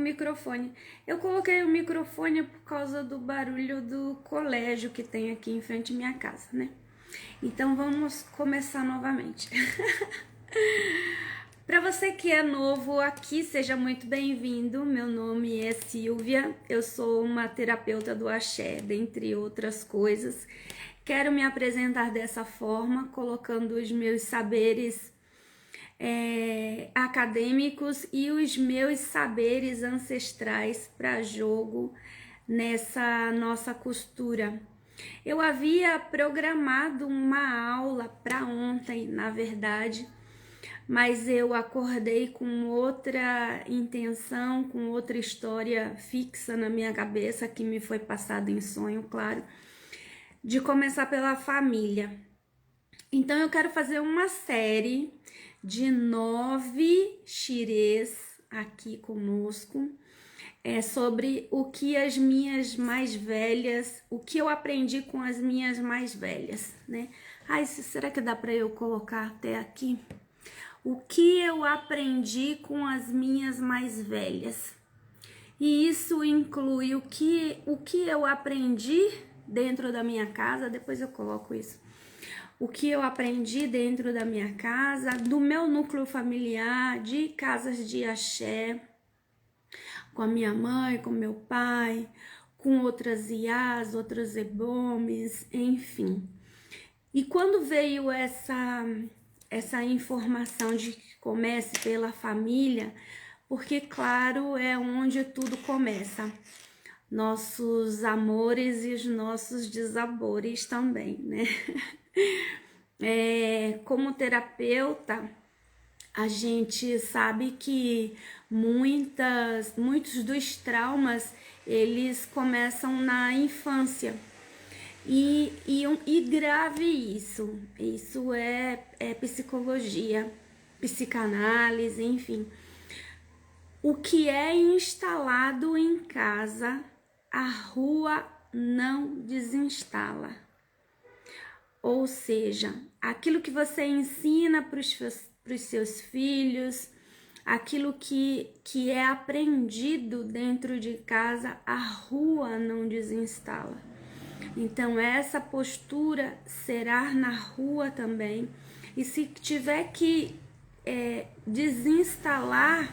microfone. Eu coloquei o microfone por causa do barulho do colégio que tem aqui em frente à minha casa, né? Então vamos começar novamente. Para você que é novo aqui, seja muito bem-vindo. Meu nome é Silvia, eu sou uma terapeuta do axé, dentre outras coisas. Quero me apresentar dessa forma, colocando os meus saberes acadêmicos e os meus saberes ancestrais para jogo nessa nossa costura. Eu havia programado uma aula para ontem, na verdade, mas eu acordei com outra intenção, com outra história fixa na minha cabeça, que me foi passada em sonho, claro, de começar pela família. Então eu quero fazer uma série de 9 xirês aqui conosco, sobre o que as minhas mais velhas, o que eu aprendi com as minhas mais velhas, né? Ai, será que dá para eu colocar até aqui? O que eu aprendi com as minhas mais velhas. E isso inclui o que eu aprendi dentro da minha casa, depois eu coloco isso. O que eu aprendi dentro da minha casa, do meu núcleo familiar, de casas de axé, com a minha mãe, com meu pai, com outras iás, outros ebomes, enfim. E quando veio essa informação de que comece pela família, porque claro, é onde tudo começa. Nossos amores e os nossos desabores também, né? Como terapeuta, a gente sabe que muitos dos traumas, eles começam na infância. E grave isso é psicologia, psicanálise, enfim. O que é instalado em casa, a rua não desinstala. Ou seja, aquilo que você ensina para os seus filhos, aquilo que é aprendido dentro de casa, a rua não desinstala. Então essa postura será na rua também. E se tiver que desinstalar,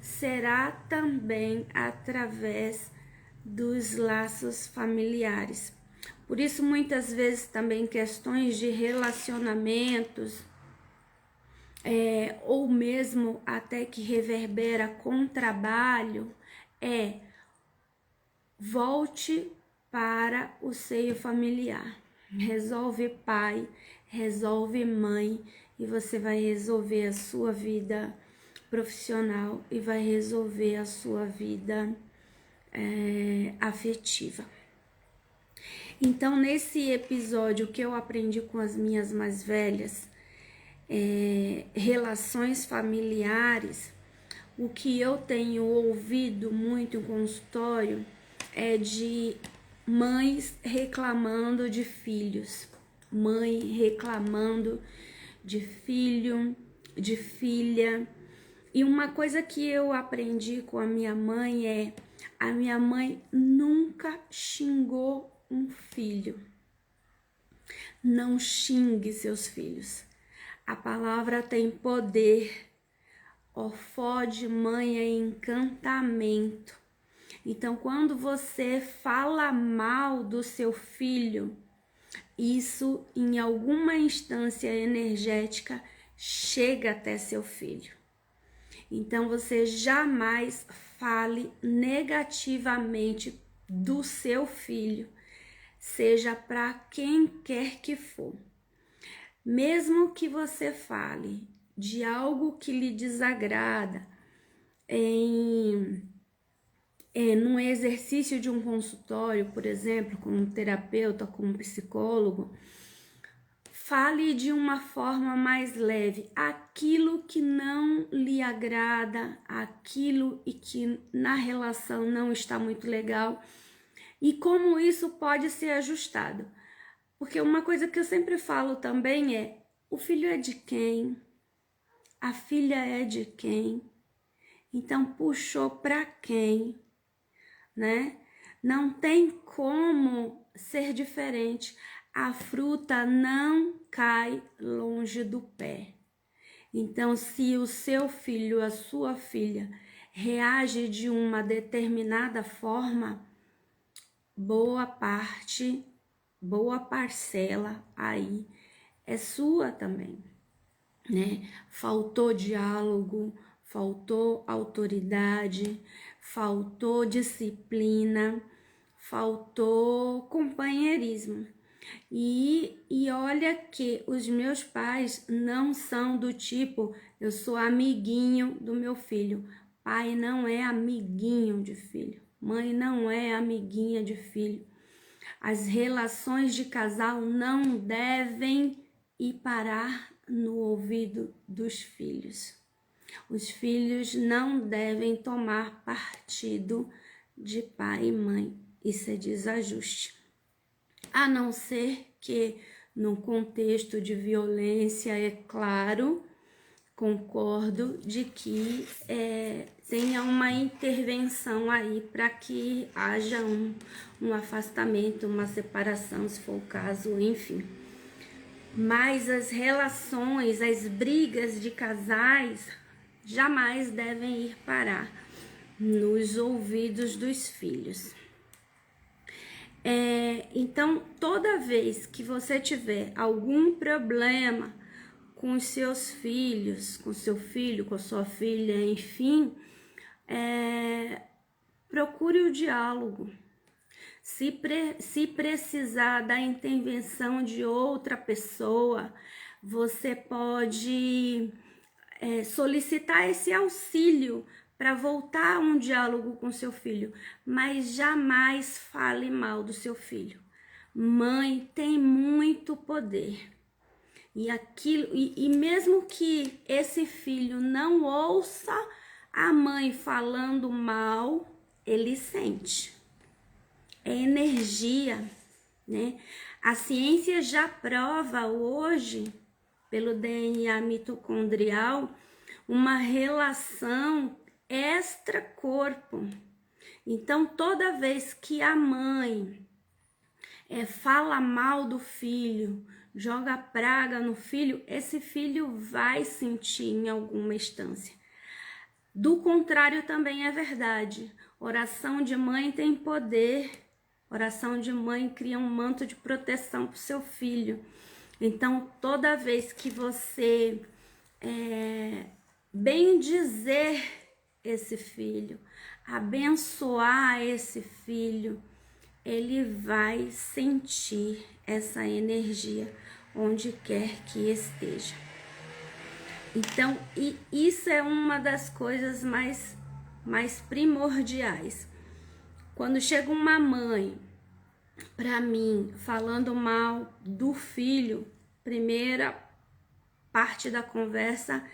será também através dos laços familiares. Por isso, muitas vezes também questões de relacionamentos, ou mesmo até que reverbera com trabalho, volte para o seio familiar. Resolve pai, resolve mãe, e você vai resolver a sua vida profissional e vai resolver a sua vida afetiva. Então, nesse episódio que eu aprendi com as minhas mais velhas, relações familiares, o que eu tenho ouvido muito em consultório é de mães reclamando de filhos, mãe reclamando de filho, de filha. E uma coisa que eu aprendi com a minha mãe a minha mãe nunca xingou um filho. Não xingue seus filhos. A palavra tem poder. Ofó de mãe é encantamento. Então, quando você fala mal do seu filho, isso em alguma instância energética chega até seu filho. Então, você jamais fale negativamente do seu filho, seja para quem quer que for. Mesmo que você fale de algo que lhe desagrada, num exercício de um consultório, por exemplo, com um terapeuta, com um psicólogo, fale de uma forma mais leve aquilo que não lhe agrada, aquilo e que na relação não está muito legal e como isso pode ser ajustado. Porque uma coisa que eu sempre falo também o filho é de quem? A filha é de quem? Então puxou para quem, né? Não tem como ser diferente. A fruta não cai longe do pé. Então, se o seu filho, a sua filha, reage de uma determinada forma, boa parte, boa parcela aí é sua também, né? Faltou diálogo, faltou autoridade, faltou disciplina, faltou companheirismo. E olha que os meus pais não são do tipo, eu sou amiguinho do meu filho. Pai não é amiguinho de filho. Mãe não é amiguinha de filho. As relações de casal não devem ir parar no ouvido dos filhos. Os filhos não devem tomar partido de pai e mãe. Isso é desajuste. A não ser que, num contexto de violência, é claro, concordo de que tenha uma intervenção aí para que haja um afastamento, uma separação, se for o caso, enfim. Mas as relações, as brigas de casais jamais devem ir parar nos ouvidos dos filhos. Então, toda vez que você tiver algum problema com os seus filhos, com seu filho, com a sua filha, enfim, procure o diálogo. Se precisar da intervenção de outra pessoa, você pode solicitar esse auxílio para voltar a um diálogo com seu filho, mas jamais fale mal do seu filho. Mãe tem muito poder. E mesmo que esse filho não ouça a mãe falando mal, ele sente. É energia, né? A ciência já prova hoje, pelo DNA mitocondrial, uma relação extra-corpo. Então, toda vez que a mãe fala mal do filho, joga praga no filho, esse filho vai sentir em alguma instância. Do contrário também é verdade. Oração de mãe tem poder. Oração de mãe cria um manto de proteção para o seu filho. Então, toda vez que você bendizer esse filho, abençoar esse filho, ele vai sentir essa energia onde quer que esteja. Então, isso é uma das coisas mais primordiais. Quando chega uma mãe para mim falando mal do filho, primeira parte da conversa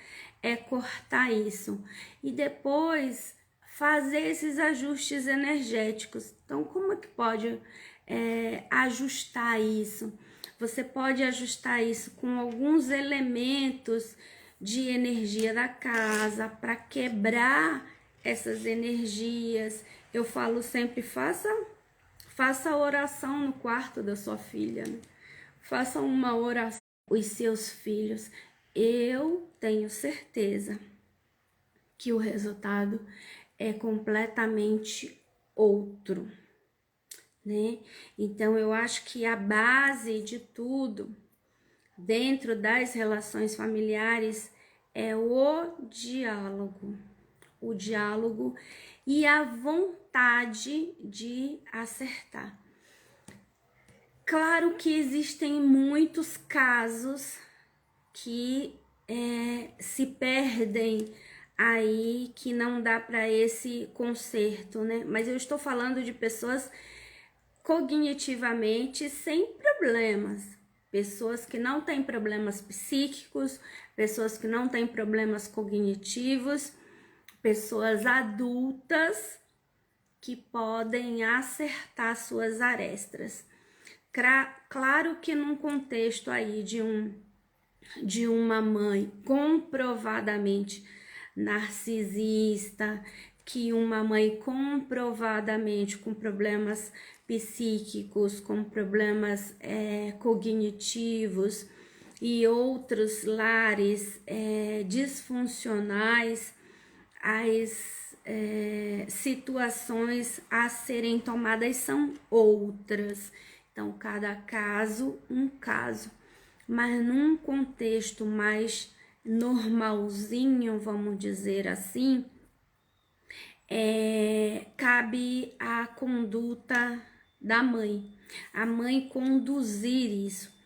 é cortar isso e depois fazer esses ajustes energéticos. Então, como é que pode ajustar isso? Você pode ajustar isso com alguns elementos de energia da casa para quebrar essas energias. Eu falo sempre, faça oração no quarto da sua filha, né? Faça uma oração com os seus filhos. Eu tenho certeza que o resultado é completamente outro, né? Então, eu acho que a base de tudo dentro das relações familiares é o diálogo e a vontade de acertar. Claro que existem muitos casos que se perdem aí, que não dá para esse conserto, né? Mas eu estou falando de pessoas cognitivamente sem problemas, pessoas que não têm problemas psíquicos, pessoas que não têm problemas cognitivos, pessoas adultas que podem acertar suas arestas. Claro que num contexto aí de uma mãe comprovadamente narcisista, que uma mãe comprovadamente com problemas psíquicos, com problemas cognitivos e outros lares disfuncionais, as situações a serem tomadas são outras. Então, cada caso, um caso. Mas num contexto mais normalzinho, vamos dizer assim, cabe a conduta da mãe, a mãe conduzir isso.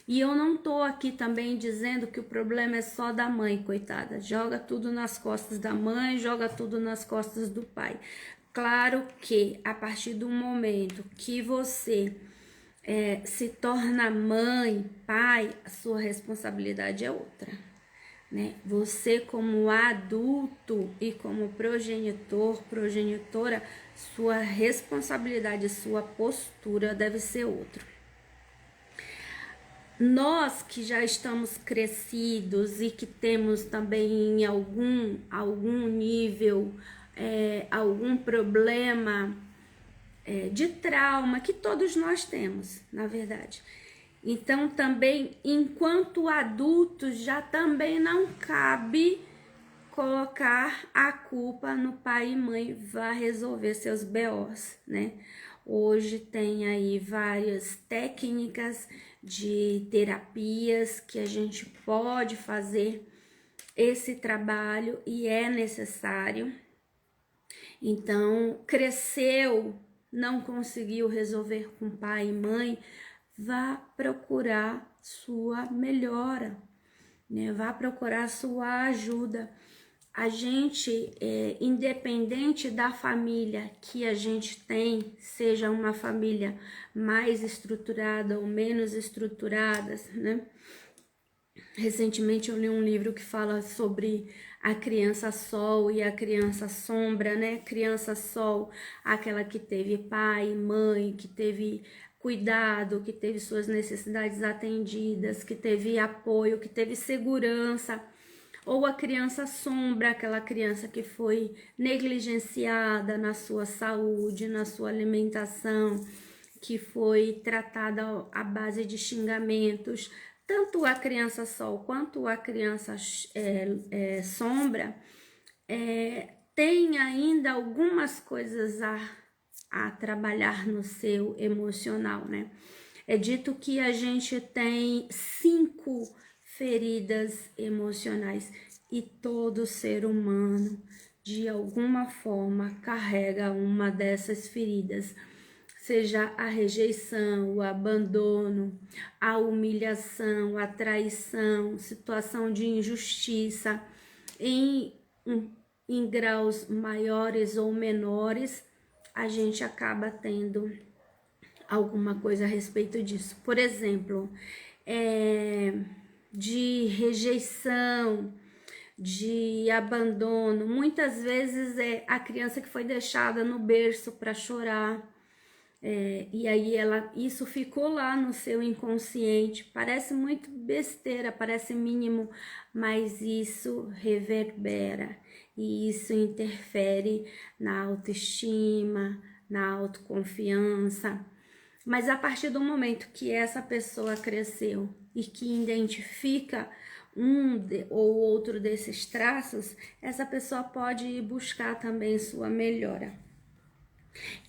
E eu não tô aqui também dizendo que o problema é só da mãe, coitada. Joga tudo nas costas da mãe, joga tudo nas costas do pai. Claro que a partir do momento que você se torna mãe, pai, a sua responsabilidade é outra, né? Você como adulto e como progenitor, progenitora, sua responsabilidade, sua postura deve ser outra. Nós que já estamos crescidos e que temos também em algum nível, algum problema de trauma, que todos nós temos, na verdade. Então também, enquanto adultos, já também não cabe colocar a culpa no pai e mãe, vá resolver seus BOs, né? Hoje tem aí várias técnicas de terapias que a gente pode fazer esse trabalho e é necessário. Então, cresceu, não conseguiu resolver com pai e mãe, vá procurar sua melhora, né? Vá procurar sua ajuda. A gente, independente da família que a gente tem, seja uma família mais estruturada ou menos estruturada, né? Recentemente eu li um livro que fala sobre a criança sol e a criança sombra, né? Criança sol, aquela que teve pai, mãe, que teve cuidado, que teve suas necessidades atendidas, que teve apoio, que teve segurança. Ou a criança sombra, aquela criança que foi negligenciada na sua saúde, na sua alimentação, que foi tratada à base de xingamentos. Tanto a criança sol quanto a criança sombra tem ainda algumas coisas a trabalhar no seu emocional, né? É dito que a gente tem 5 feridas emocionais e todo ser humano, de alguma forma, carrega uma dessas feridas, seja a rejeição, o abandono, a humilhação, a traição, situação de injustiça, em graus maiores ou menores, a gente acaba tendo alguma coisa a respeito disso. Por exemplo, de rejeição, de abandono. Muitas vezes é a criança que foi deixada no berço para chorar. E aí isso ficou lá no seu inconsciente. Parece muito besteira, parece mínimo, mas isso reverbera e isso interfere na autoestima, na autoconfiança. Mas a partir do momento que essa pessoa cresceu e que identifica ou outro desses traços, essa pessoa pode ir buscar também sua melhora.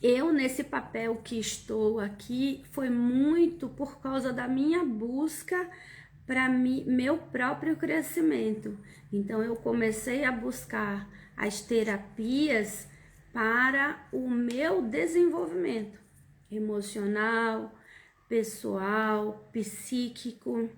Eu, nesse papel que estou aqui, foi muito por causa da minha busca para meu próprio crescimento. Então, eu comecei a buscar as terapias para o meu desenvolvimento emocional, pessoal, psíquico.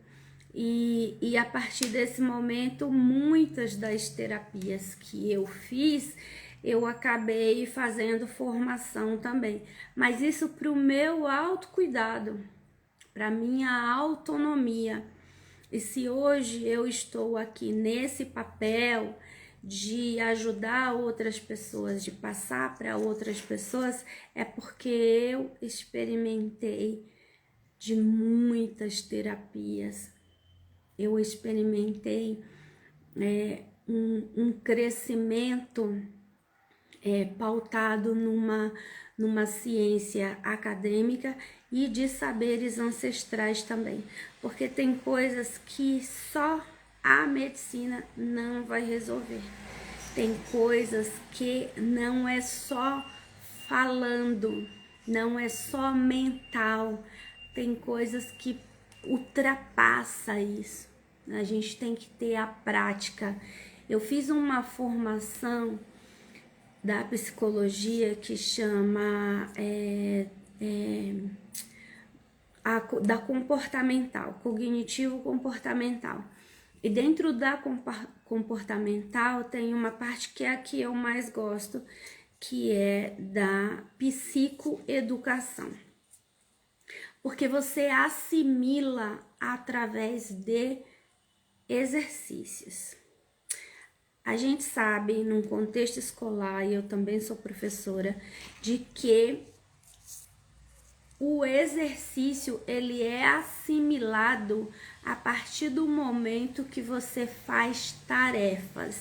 E a partir desse momento, muitas das terapias que eu fiz, eu acabei fazendo formação também. Mas isso para o meu autocuidado, para minha autonomia. E se hoje eu estou aqui nesse papel de ajudar outras pessoas, de passar para outras pessoas, é porque eu experimentei de muitas terapias. Eu experimentei um crescimento pautado numa ciência acadêmica e de saberes ancestrais também, porque tem coisas que só a medicina não vai resolver. Tem coisas que não é só falando, não é só mental, tem coisas que ultrapassa isso. A gente tem que ter a prática. Eu fiz uma formação da psicologia que chama da comportamental, cognitivo comportamental. E dentro da comportamental tem uma parte que é a que eu mais gosto, que é da psicoeducação. Porque você assimila através de exercícios. A gente sabe, num contexto escolar, e eu também sou professora, de que o exercício ele é assimilado a partir do momento que você faz tarefas.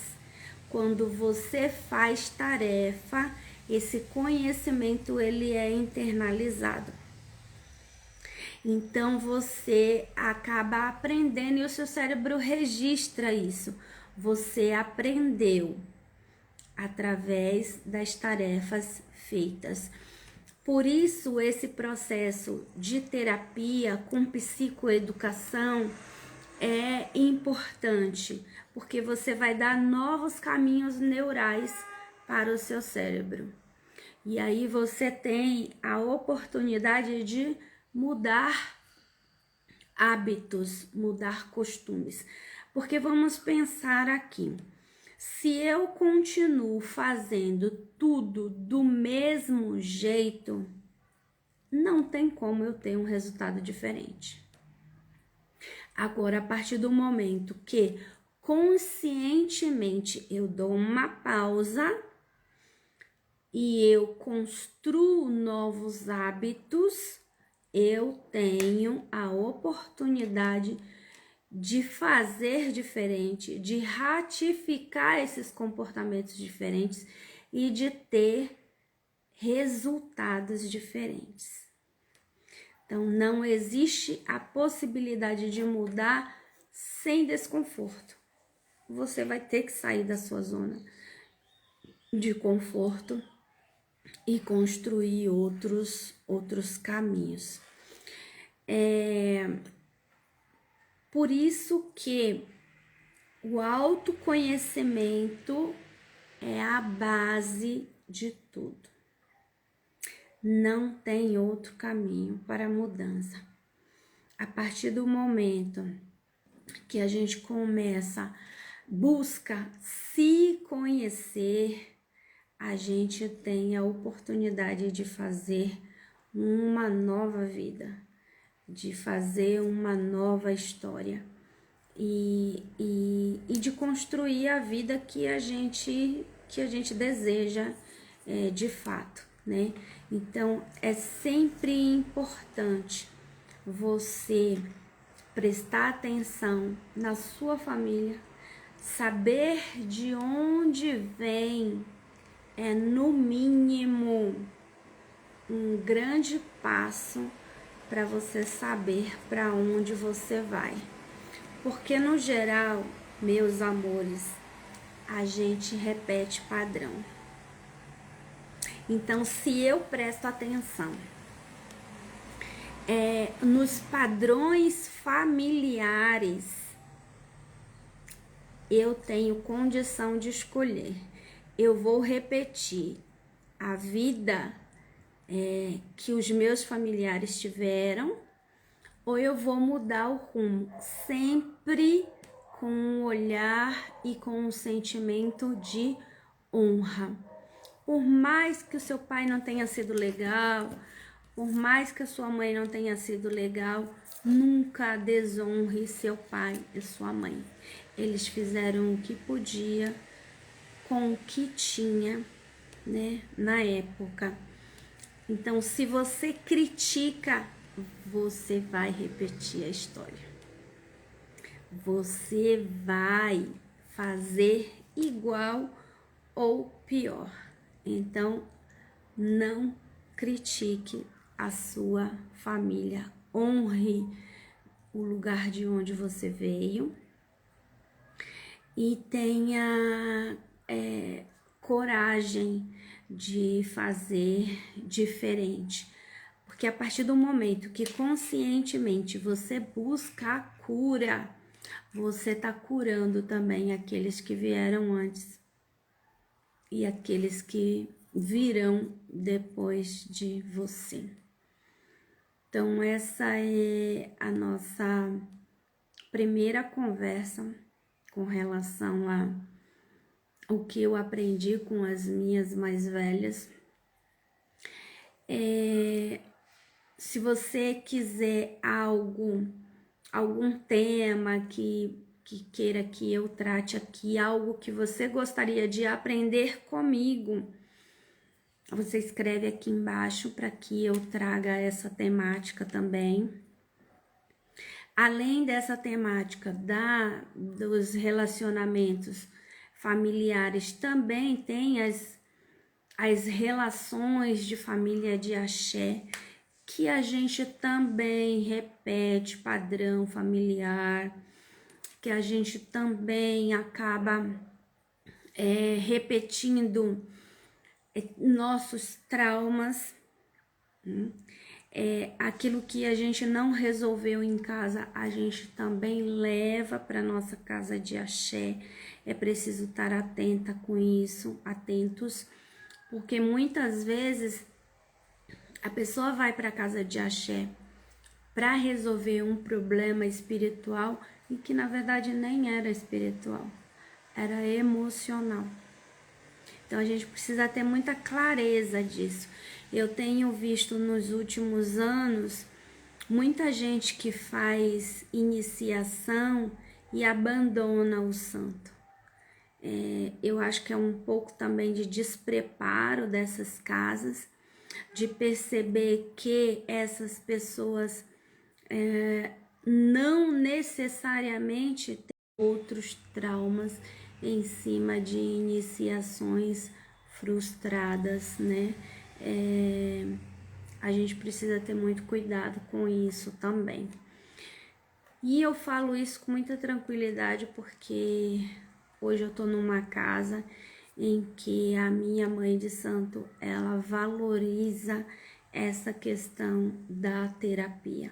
Quando você faz tarefa, esse conhecimento ele é internalizado. Então você acaba aprendendo e o seu cérebro registra isso. Você aprendeu através das tarefas feitas. Por isso, esse processo de terapia com psicoeducação é importante, porque você vai dar novos caminhos neurais para o seu cérebro. E aí você tem a oportunidade de mudar hábitos, mudar costumes. Porque vamos pensar aqui, se eu continuo fazendo tudo do mesmo jeito, não tem como eu ter um resultado diferente. Agora, a partir do momento que conscientemente eu dou uma pausa e eu construo novos hábitos, eu tenho a oportunidade de fazer diferente, de ratificar esses comportamentos diferentes e de ter resultados diferentes. Então, não existe a possibilidade de mudar sem desconforto. Você vai ter que sair da sua zona de conforto e construir outros caminhos. Por isso que o autoconhecimento é a base de tudo. Não tem outro caminho para a mudança. A partir do momento que a gente busca se conhecer, a gente tem a oportunidade de fazer uma nova vida, de fazer uma nova história e de construir a vida que a gente deseja de fato, né? Então, é sempre importante você prestar atenção na sua família, saber de onde vem, no mínimo um grande passo para você saber para onde você vai. Porque no geral, meus amores, a gente repete padrão. Então, se eu presto atenção nos padrões familiares, eu tenho condição de escolher. Eu vou repetir a vida que os meus familiares tiveram, ou eu vou mudar o rumo, sempre com um olhar e com um sentimento de honra. Por mais que o seu pai não tenha sido legal, por mais que a sua mãe não tenha sido legal, nunca desonre seu pai e sua mãe. Eles fizeram o que podia com o que tinha, né, na época. Então, se você critica, você vai repetir a história. Você vai fazer igual ou pior. Então, não critique a sua família, honre o lugar de onde você veio e tenha coragem de fazer diferente. Porque a partir do momento que conscientemente você busca a cura, você está curando também aqueles que vieram antes e aqueles que virão depois de você. Então, essa é a nossa primeira conversa com relação a o que eu aprendi com as minhas mais velhas. Se você quiser algum tema que queira que eu trate aqui, algo que você gostaria de aprender comigo, você escreve aqui embaixo para que eu traga essa temática também. Além dessa temática dos relacionamentos familiares, também tem as relações de família de axé, que a gente também repete padrão familiar, que a gente também acaba repetindo nossos traumas, aquilo que a gente não resolveu em casa, a gente também leva para nossa casa de axé. É preciso estar atenta com isso, atentos, porque muitas vezes a pessoa vai para a casa de axé para resolver um problema espiritual e que na verdade nem era espiritual, era emocional. Então a gente precisa ter muita clareza disso. Eu tenho visto nos últimos anos muita gente que faz iniciação e abandona o santo. Eu acho que é um pouco também de despreparo dessas casas, de perceber que essas pessoas não necessariamente têm outros traumas em cima de iniciações frustradas, né? A gente precisa ter muito cuidado com isso também. E eu falo isso com muita tranquilidade porque hoje eu tô numa casa em que a minha mãe de santo, ela valoriza essa questão da terapia.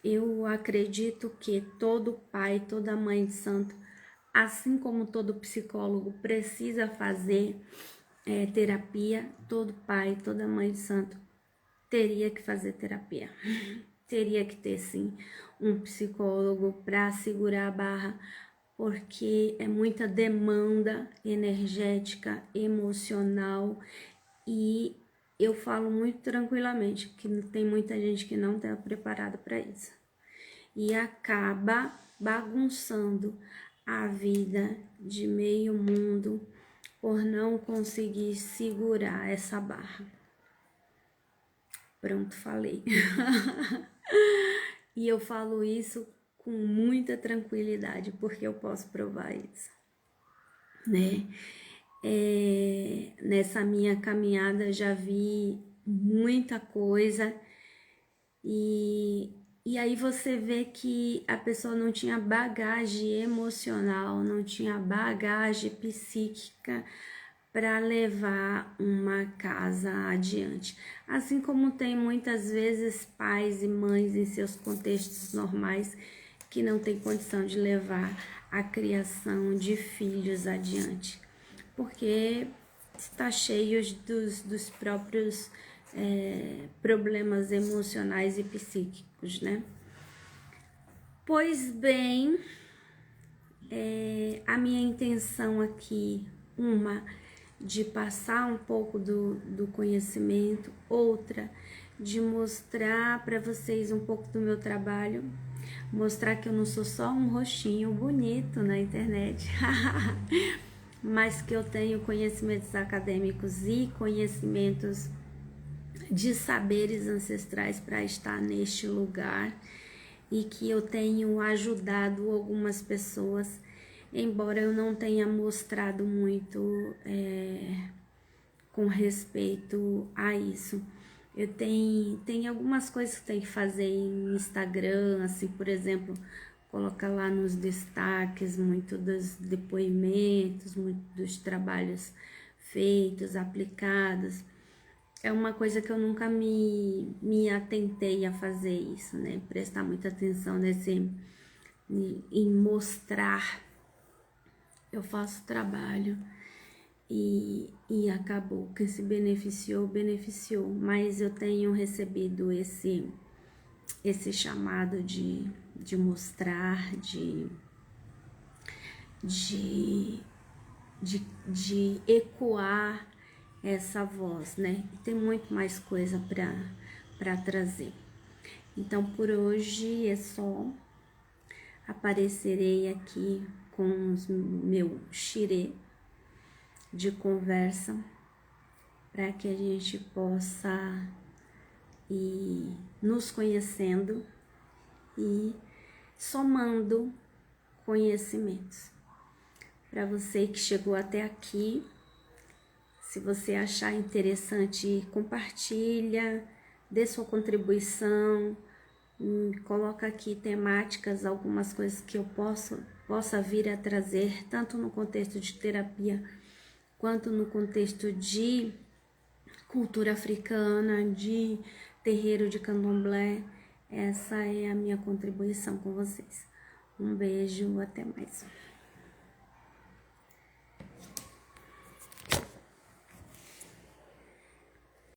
Eu acredito que todo pai, toda mãe de santo, assim como todo psicólogo precisa fazer terapia, todo pai, toda mãe de santo teria que fazer terapia. Teria que ter sim um psicólogo para segurar a barra, porque é muita demanda energética, emocional, e eu falo muito tranquilamente que tem muita gente que não está preparada para isso e acaba bagunçando a vida de meio mundo por não conseguir segurar essa barra. Pronto, falei. E eu falo isso com muita tranquilidade, porque eu posso provar isso, né? Nessa minha caminhada já vi muita coisa e aí você vê que a pessoa não tinha bagagem emocional, não tinha bagagem psíquica para levar uma casa adiante. Assim como tem muitas vezes pais e mães em seus contextos normais que não têm condição de levar a criação de filhos adiante, porque está cheio dos próprios problemas emocionais e psíquicos, né? Pois bem, a minha intenção aqui, de passar um pouco do conhecimento, outra de mostrar para vocês um pouco do meu trabalho, mostrar que eu não sou só um rostinho bonito na internet, mas que eu tenho conhecimentos acadêmicos e conhecimentos de saberes ancestrais para estar neste lugar, e que eu tenho ajudado algumas pessoas embora eu não tenha mostrado muito com respeito a isso. Tem algumas coisas que tem que fazer em Instagram, assim, por exemplo, colocar lá nos destaques muito dos depoimentos, muito dos trabalhos feitos, aplicados. É uma coisa que eu nunca me atentei a fazer isso, né? Prestar muita atenção em mostrar. Eu faço trabalho e acabou. Quem se beneficiou, beneficiou. Mas eu tenho recebido esse chamado de mostrar, de ecoar essa voz, né? E tem muito mais coisa para trazer. Então, por hoje é só. Aparecerei aqui com meu xirê de conversa para que a gente possa ir nos conhecendo e somando conhecimentos. Para você que chegou até aqui, se você achar interessante, compartilha, dê sua contribuição, coloca aqui temáticas, algumas coisas que eu possa vir a trazer, tanto no contexto de terapia, quanto no contexto de cultura africana, de terreiro de candomblé. Essa é a minha contribuição com vocês. Um beijo, até mais.